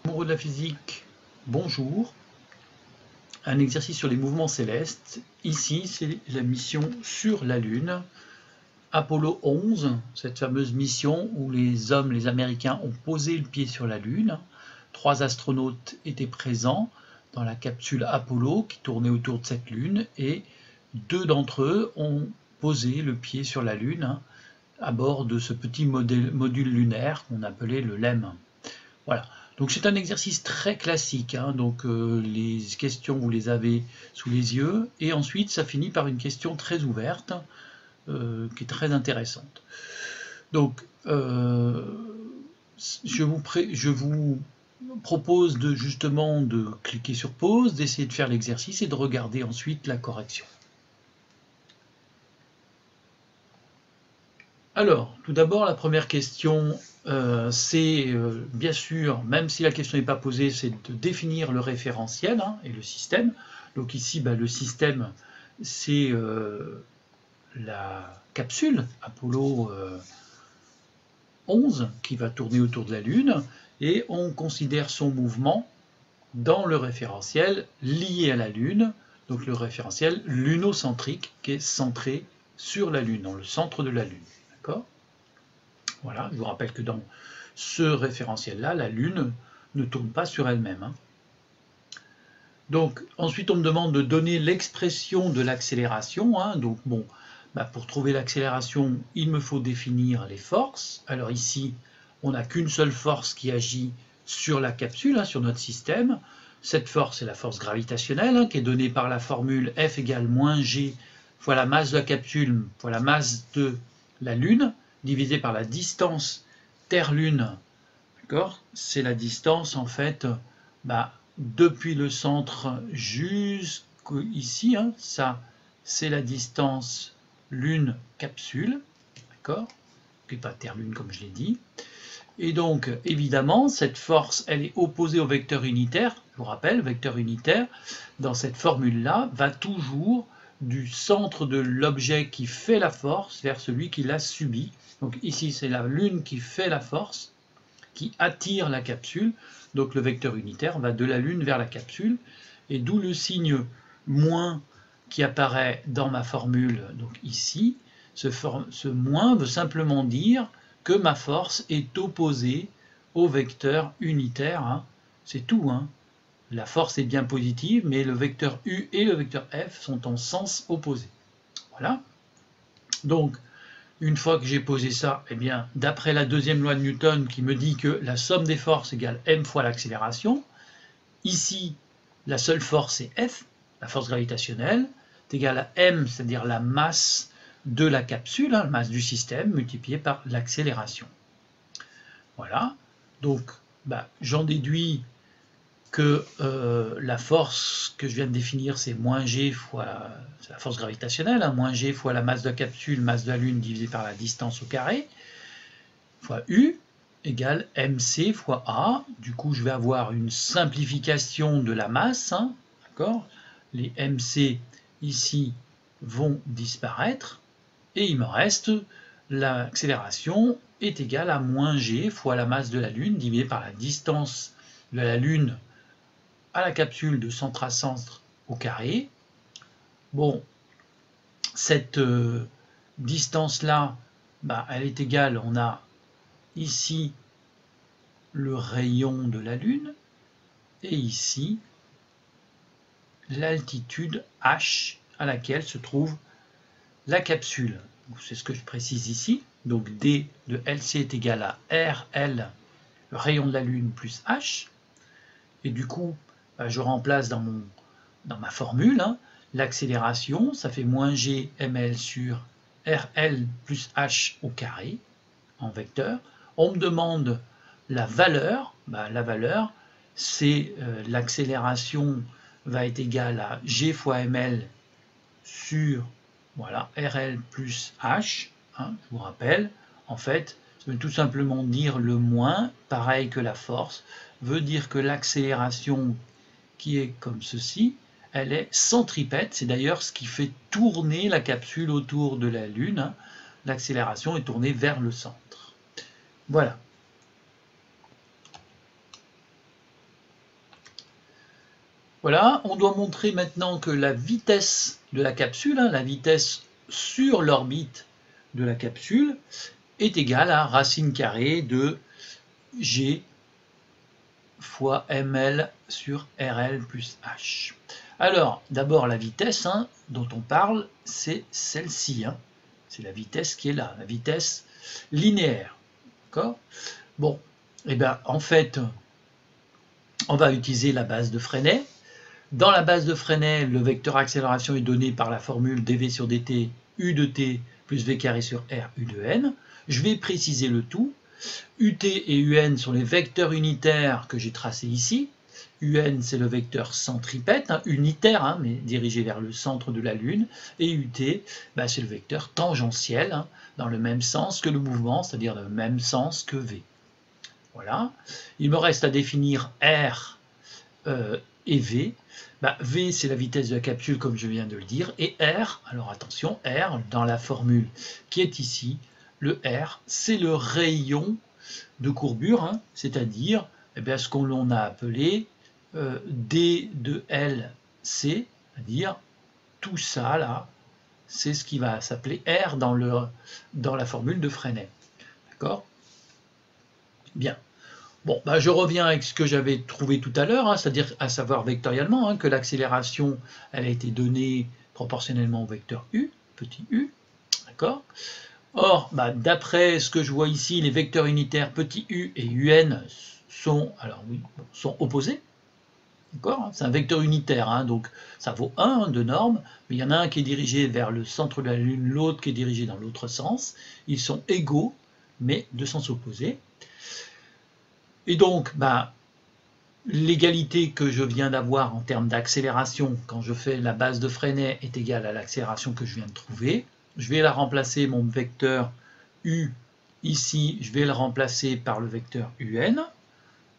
Amoureux de la physique, bonjour. Un exercice sur les mouvements célestes. Ici, c'est la mission sur la Lune. Apollo 11, cette fameuse mission où les Américains, ont posé le pied sur la Lune. 3 astronautes étaient présents dans la capsule Apollo qui tournait autour de cette Lune et 2 d'entre eux ont posé le pied sur la Lune à bord de ce petit module lunaire qu'on appelait le LEM. Voilà, donc c'est un exercice très classique, donc les questions vous les avez sous les yeux, et ensuite ça finit par une question très ouverte, qui est très intéressante. Donc je vous propose justement de cliquer sur pause, d'essayer de faire l'exercice et de regarder ensuite la correction. Alors, tout d'abord, la première question, c'est bien sûr, même si la question n'est pas posée, c'est de définir le référentiel et le système. Donc ici, le système, c'est la capsule Apollo 11 qui va tourner autour de la Lune, et on considère son mouvement dans le référentiel lié à la Lune, donc le référentiel lunocentrique qui est centré sur la Lune, dans le centre de la Lune. Voilà, je vous rappelle que dans ce référentiel-là, la Lune ne tourne pas sur elle-même. Donc, ensuite, on me demande de donner l'expression de l'accélération. Donc, bon, pour trouver l'accélération, il me faut définir les forces. Alors ici, on n'a qu'une seule force qui agit sur la capsule, sur notre système. Cette force est la force gravitationnelle, qui est donnée par la formule F égale moins G fois la masse de la capsule fois la masse de la Lune, divisé par la distance Terre-Lune, d'accord? C'est la distance en fait depuis le centre jusqu'ici, ça c'est la distance Lune-capsule, d'accord? Et pas Terre-Lune comme je l'ai dit. Et donc évidemment cette force elle est opposée au vecteur unitaire, je vous rappelle, le vecteur unitaire dans cette formule-là va toujours du centre de l'objet qui fait la force vers celui qui l'a subi. Donc ici, c'est la Lune qui fait la force, qui attire la capsule. Donc le vecteur unitaire va de la Lune vers la capsule. Et d'où le signe moins qui apparaît dans ma formule. Donc ici, ce moins veut simplement dire que ma force est opposée au vecteur unitaire. C'est tout. La force est bien positive, mais le vecteur U et le vecteur F sont en sens opposé. Voilà. Donc, une fois que j'ai posé ça, d'après la deuxième loi de Newton qui me dit que la somme des forces égale m fois l'accélération, ici, la seule force c'est F, la force gravitationnelle, est égale à m, c'est-à-dire la masse de la capsule, la masse du système, multipliée par l'accélération. Voilà. Donc, j'en déduis que la force que je viens de définir, c'est moins g fois la force gravitationnelle, moins g fois la masse de la capsule, masse de la Lune divisé par la distance au carré, fois U égale mc fois A. Du coup, je vais avoir une simplification de la masse, d'accord? Les mc ici vont disparaître, et il me reste l'accélération est égale à moins g fois la masse de la Lune divisé par la distance de la Lune à la capsule de centre à centre au carré. Bon, cette distance-là, elle est égale, on a ici le rayon de la Lune, et ici l'altitude h à laquelle se trouve la capsule. C'est ce que je précise ici. Donc D de LC est égal à RL, le rayon de la Lune, plus h. Et du coup, je remplace dans ma formule, l'accélération, ça fait moins g ml sur rl plus h au carré, en vecteur. On me demande la valeur. La valeur, c'est l'accélération va être égale à g fois ml sur rl plus h. Je vous rappelle, en fait, ça veut tout simplement dire le moins, pareil que la force, veut dire que l'accélération qui est comme ceci, elle est centripète. C'est d'ailleurs ce qui fait tourner la capsule autour de la Lune. L'accélération est tournée vers le centre. Voilà. Voilà, on doit montrer maintenant que la vitesse de la capsule, la vitesse sur l'orbite de la capsule, est égale à racine carrée de g fois ml sur rl plus h. Alors, d'abord la vitesse dont on parle, c'est celle-ci. C'est la vitesse qui est là, la vitesse linéaire. D'accord ? Bon, et bien en fait, on va utiliser la base de Freinet. Dans la base de Freinet, le vecteur accélération est donné par la formule dv sur dt u de t plus v carré sur r u de n. Je vais préciser le tout. ut et un sont les vecteurs unitaires que j'ai tracés ici. Un, c'est le vecteur centripète, unitaire, mais dirigé vers le centre de la Lune. Et ut, c'est le vecteur tangentiel, dans le même sens que le mouvement, c'est-à-dire dans le même sens que v. Voilà. Il me reste à définir r et v. V, c'est la vitesse de la capsule, comme je viens de le dire. Et r, alors attention, r, dans la formule qui est ici, le r, c'est le rayon de courbure, c'est-à-dire ce qu'on l'on a appelé d de L, C, c'est-à-dire tout ça là, c'est ce qui va s'appeler R dans la formule de Freinet. D'accord ? Bien. Bon, je reviens avec ce que j'avais trouvé tout à l'heure, c'est-à-dire à savoir vectoriellement, que l'accélération, elle a été donnée proportionnellement au vecteur U, petit u, d'accord ? Or, d'après ce que je vois ici, les vecteurs unitaires petit u et un sont opposés. C'est un vecteur unitaire, donc ça vaut 1 de norme, mais il y en a un qui est dirigé vers le centre de la Lune, l'autre qui est dirigé dans l'autre sens. Ils sont égaux, mais de sens opposés. Et donc, l'égalité que je viens d'avoir en termes d'accélération, quand je fais la base de Freinet, est égale à l'accélération que je viens de trouver. Je vais la remplacer, mon vecteur u, ici, je vais le remplacer par le vecteur un.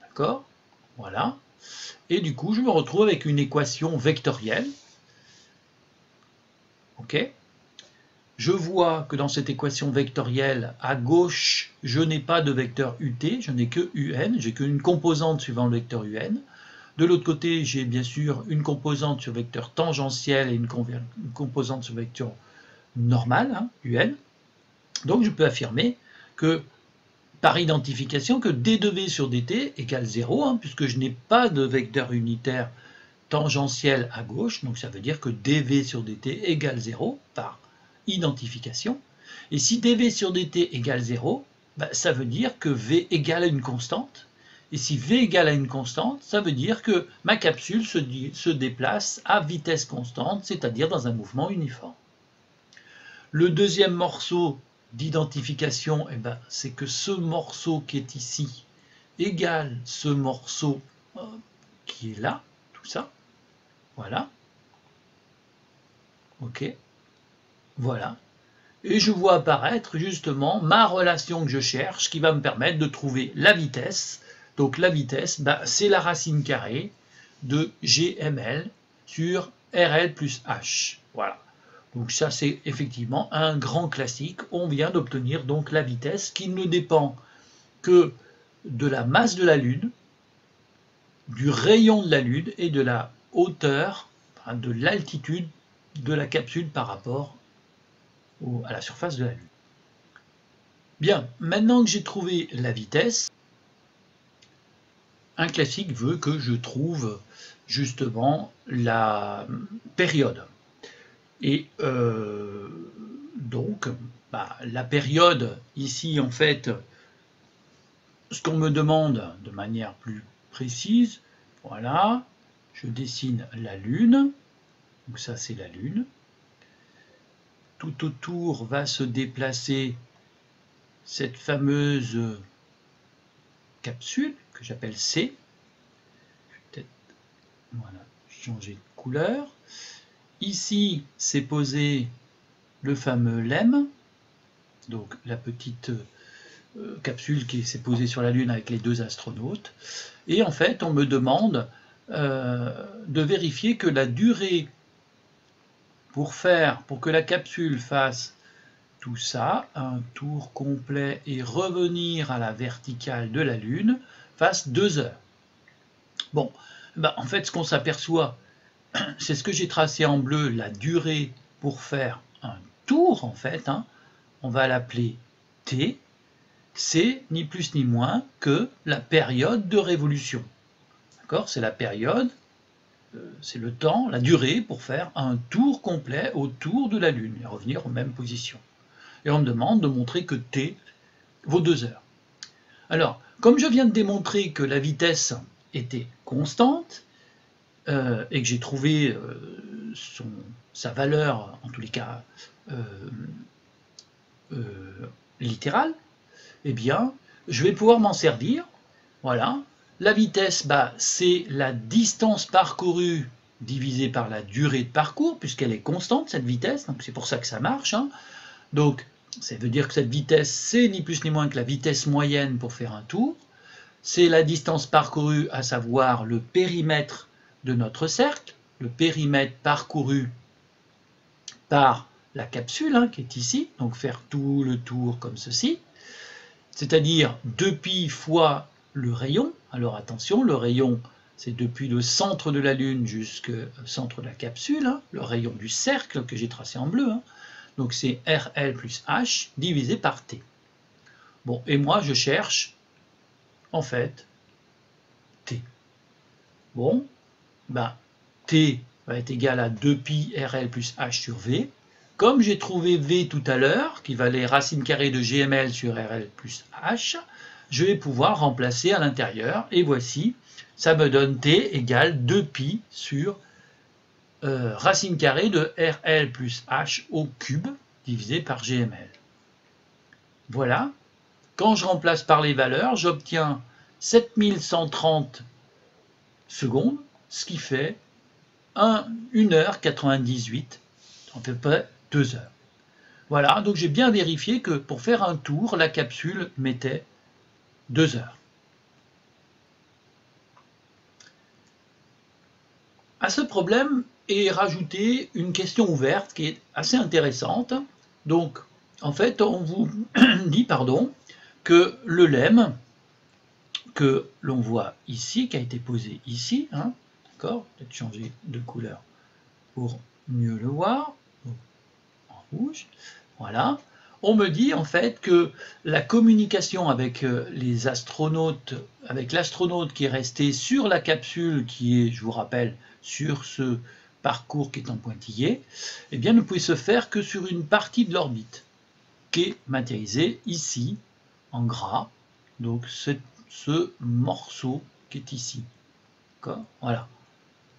D'accord ? Voilà. Et du coup, je me retrouve avec une équation vectorielle. Ok ? Je vois que dans cette équation vectorielle, à gauche, je n'ai pas de vecteur ut, je n'ai que un, j'ai qu'une composante suivant le vecteur un. De l'autre côté, j'ai bien sûr une composante sur vecteur tangentiel et une composante sur vecteur normal, un. Donc je peux affirmer que, par identification, que d de v sur dt égale 0, puisque je n'ai pas de vecteur unitaire tangentiel à gauche, donc ça veut dire que dv sur dt égale 0 par identification. Et si dv sur dt égale 0, ça veut dire que v égale à une constante. Et si v égale à une constante, ça veut dire que ma capsule se déplace à vitesse constante, c'est-à-dire dans un mouvement uniforme. Le deuxième morceau d'identification, c'est que ce morceau qui est ici égale ce morceau qui est là, tout ça. Voilà. Ok. Voilà. Et je vois apparaître justement ma relation que je cherche qui va me permettre de trouver la vitesse. Donc la vitesse, c'est la racine carrée de gml sur rl plus h. Voilà. Donc ça, c'est effectivement un grand classique. On vient d'obtenir donc la vitesse qui ne dépend que de la masse de la Lune, du rayon de la Lune et de la hauteur, de l'altitude de la capsule par rapport à la surface de la Lune. Bien, maintenant que j'ai trouvé la vitesse, un classique veut que je trouve justement la période. Et donc, la période, ici, en fait, ce qu'on me demande de manière plus précise, voilà, je dessine la Lune, donc ça c'est la Lune. Tout autour va se déplacer cette fameuse capsule que j'appelle C. Je vais peut-être changer de couleur. Ici, c'est posé le fameux LEM, donc la petite capsule qui s'est posée sur la Lune avec les deux astronautes. Et en fait, on me demande de vérifier que la durée pour que la capsule fasse tout ça, un tour complet et revenir à la verticale de la Lune, fasse 2 heures. Bon, En fait, ce qu'on s'aperçoit, c'est ce que j'ai tracé en bleu, la durée pour faire un tour, en fait, hein. On va l'appeler T. C'est ni plus ni moins que la période de révolution. D'accord? C'est la période, c'est le temps, la durée pour faire un tour complet autour de la Lune et revenir aux mêmes positions. Et on me demande de montrer que T vaut 2 heures. Alors, comme je viens de démontrer que la vitesse était constante et que j'ai trouvé sa valeur, en tous les cas littérale, eh bien, je vais pouvoir m'en servir. Voilà. La vitesse, c'est la distance parcourue divisée par la durée de parcours, puisqu'elle est constante, cette vitesse, donc c'est pour ça que ça marche, hein. Donc, ça veut dire que cette vitesse, c'est ni plus ni moins que la vitesse moyenne pour faire un tour. C'est la distance parcourue, à savoir le périmètre de notre cercle, le périmètre parcouru par la capsule, hein, qui est ici, donc faire tout le tour comme ceci, c'est-à-dire 2π fois le rayon. Alors attention, le rayon, c'est depuis le centre de la Lune jusqu'au centre de la capsule, hein, le rayon du cercle que j'ai tracé en bleu, hein. Donc c'est RL plus H divisé par T. Bon, et moi je cherche, en fait, T. Bon, T va être égal à 2π RL plus H sur V. Comme j'ai trouvé V tout à l'heure, qui valait racine carrée de GML sur RL plus H, je vais pouvoir remplacer à l'intérieur, et voici, ça me donne T égale 2π sur racine carrée de RL plus H au cube divisé par GML. Voilà. Quand je remplace par les valeurs, j'obtiens 7130 secondes, ce qui fait 1h98, à peu près 2 heures. Voilà, donc j'ai bien vérifié que pour faire un tour, la capsule mettait 2 heures. À ce problème est rajoutée une question ouverte qui est assez intéressante. Donc, en fait, on vous dit, que le lemme que l'on voit ici, qui a été posé ici, hein, d'accord, peut-être changer de couleur pour mieux le voir, en rouge, voilà. On me dit en fait que la communication avec les astronautes, avec l'astronaute qui est resté sur la capsule, qui est, je vous rappelle, sur ce parcours qui est en pointillé, eh bien, ne pouvait se faire que sur une partie de l'orbite, qui est matérialisée ici, en gras, donc ce morceau qui est ici. Voilà.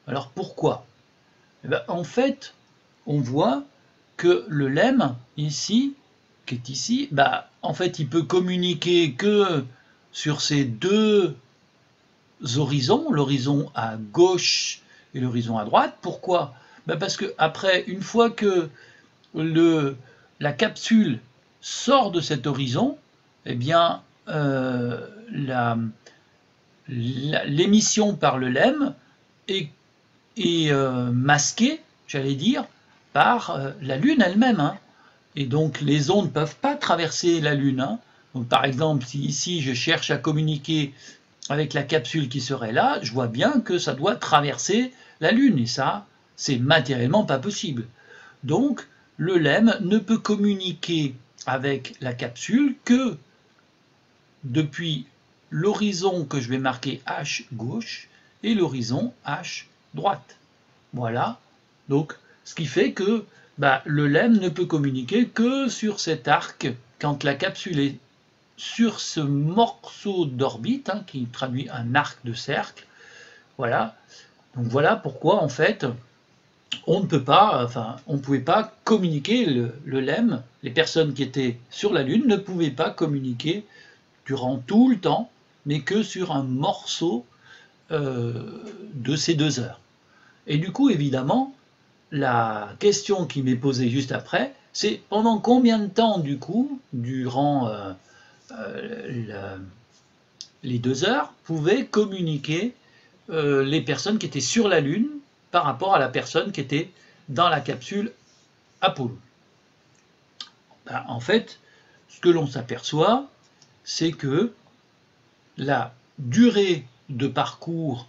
Alors pourquoi? Eh bien, en fait, on voit que le lemme, ici, qui est ici, en fait, il peut communiquer que sur ces deux horizons, l'horizon à gauche et l'horizon à droite. Pourquoi? Parce que après, une fois que la capsule sort de cet horizon, eh bien, l'émission par le lemme est masquée, j'allais dire, par la Lune elle-même, hein. Et donc les ondes ne peuvent pas traverser la Lune, hein. Donc, par exemple, si ici je cherche à communiquer avec la capsule qui serait là, je vois bien que ça doit traverser la Lune, et ça, c'est matériellement pas possible. Donc, le lemme ne peut communiquer avec la capsule que depuis l'horizon que je vais marquer H gauche et l'horizon H droite. Voilà. Donc, ce qui fait que le lemme ne peut communiquer que sur cet arc quand la capsule est sur ce morceau d'orbite, hein, qui traduit un arc de cercle. Voilà. Donc voilà pourquoi en fait on ne peut pas, on ne pouvait pas communiquer le lemme. Les personnes qui étaient sur la Lune ne pouvaient pas communiquer durant tout le temps, mais que sur un morceau de ces 2 heures. Et du coup, évidemment, la question qui m'est posée juste après, c'est pendant combien de temps, du coup, durant les 2 heures, pouvaient communiquer les personnes qui étaient sur la Lune par rapport à la personne qui était dans la capsule Apollo. En fait, ce que l'on s'aperçoit, c'est que la durée de parcours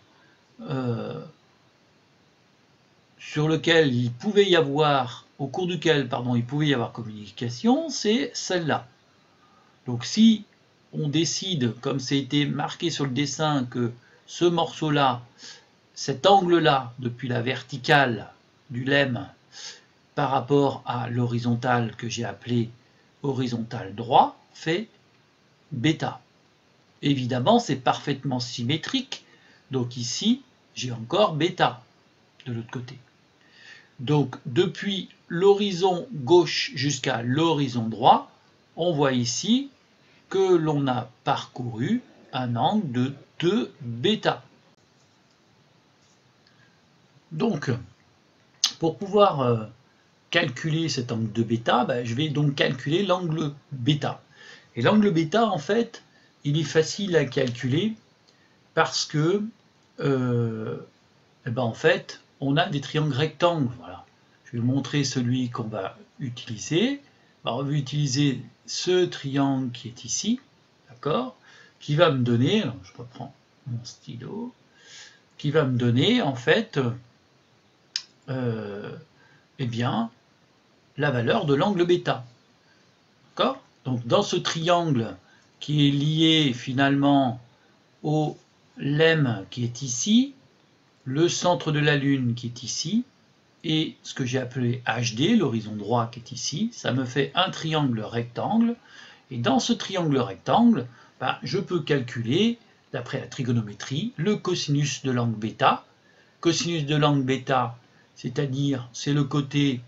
sur lequel il pouvait y avoir, au cours duquel, pardon, il pouvait y avoir communication, c'est celle-là. Donc si on décide, comme c'était marqué sur le dessin, que ce morceau-là, cet angle-là, depuis la verticale du lemme par rapport à l'horizontale que j'ai appelée horizontal droit, fait bêta. Évidemment, c'est parfaitement symétrique, donc ici, j'ai encore bêta de l'autre côté. Donc, depuis l'horizon gauche jusqu'à l'horizon droit, on voit ici que l'on a parcouru un angle de 2 bêta. Donc, pour pouvoir calculer cet angle de bêta, je vais donc calculer l'angle bêta. Et l'angle bêta, en fait, il est facile à calculer parce que, en fait, on a des triangles rectangles. Voilà. Je vais vous montrer celui qu'on va utiliser. Alors, on va utiliser ce triangle qui est ici, d'accord, qui va me donner, alors je reprends mon stylo, qui va me donner en fait, eh bien, la valeur de l'angle bêta. D'accord? Donc, dans ce triangle qui est lié finalement au lemme qui est ici, le centre de la Lune qui est ici, et ce que j'ai appelé HD, l'horizon droit qui est ici, ça me fait un triangle rectangle. Et dans ce triangle rectangle, je peux calculer, d'après la trigonométrie, le cosinus de l'angle bêta. Cosinus de l'angle bêta, c'est-à-dire c'est le côté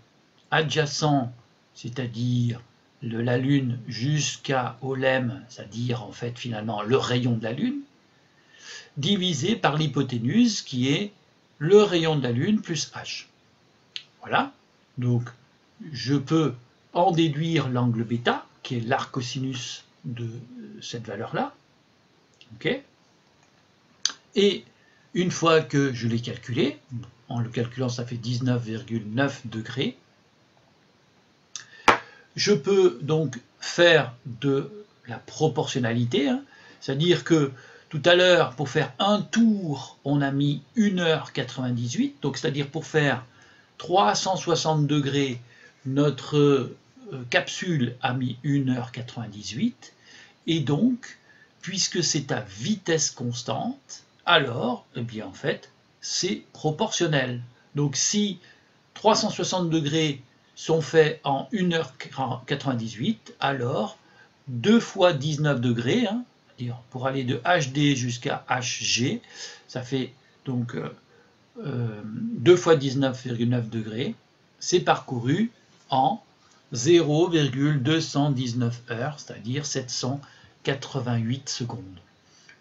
adjacent, c'est-à-dire de la Lune jusqu'au lemme, c'est-à-dire en fait finalement le rayon de la Lune, divisé par l'hypoténuse qui est le rayon de la Lune plus h. Voilà, donc je peux en déduire l'angle bêta, qui est l'arc-cosinus de cette valeur-là. Okay. Et une fois que je l'ai calculé, en le calculant ça fait 19,9 degrés, je peux donc faire de la proportionnalité, c'est-à-dire que tout à l'heure, pour faire un tour, on a mis 1h98, donc c'est-à-dire pour faire 360 degrés, notre capsule a mis 1h98, et donc, puisque c'est à vitesse constante, alors, eh bien en fait, c'est proportionnel. Donc si 360 degrés sont faits en 1h98, alors 2 fois 19 degrés, pour aller de HD jusqu'à HG, ça fait donc 2 fois 19,9 degrés, c'est parcouru en 0,219 heures, c'est-à-dire 788 secondes.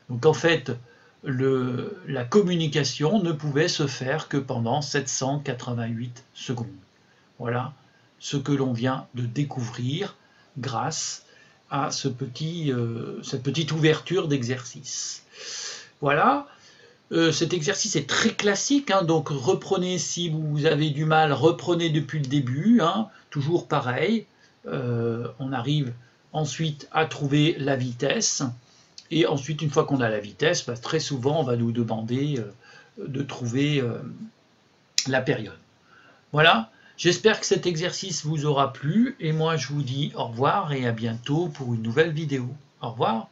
Donc en fait, la communication ne pouvait se faire que pendant 788 secondes. Voilà ce que l'on vient de découvrir grâce à cette petite ouverture d'exercice. Voilà. Cet exercice est très classique, donc reprenez si vous avez du mal, reprenez depuis le début, toujours pareil. On arrive ensuite à trouver la vitesse, et ensuite une fois qu'on a la vitesse, très souvent on va nous demander de trouver la période. Voilà, j'espère que cet exercice vous aura plu, et moi je vous dis au revoir et à bientôt pour une nouvelle vidéo. Au revoir.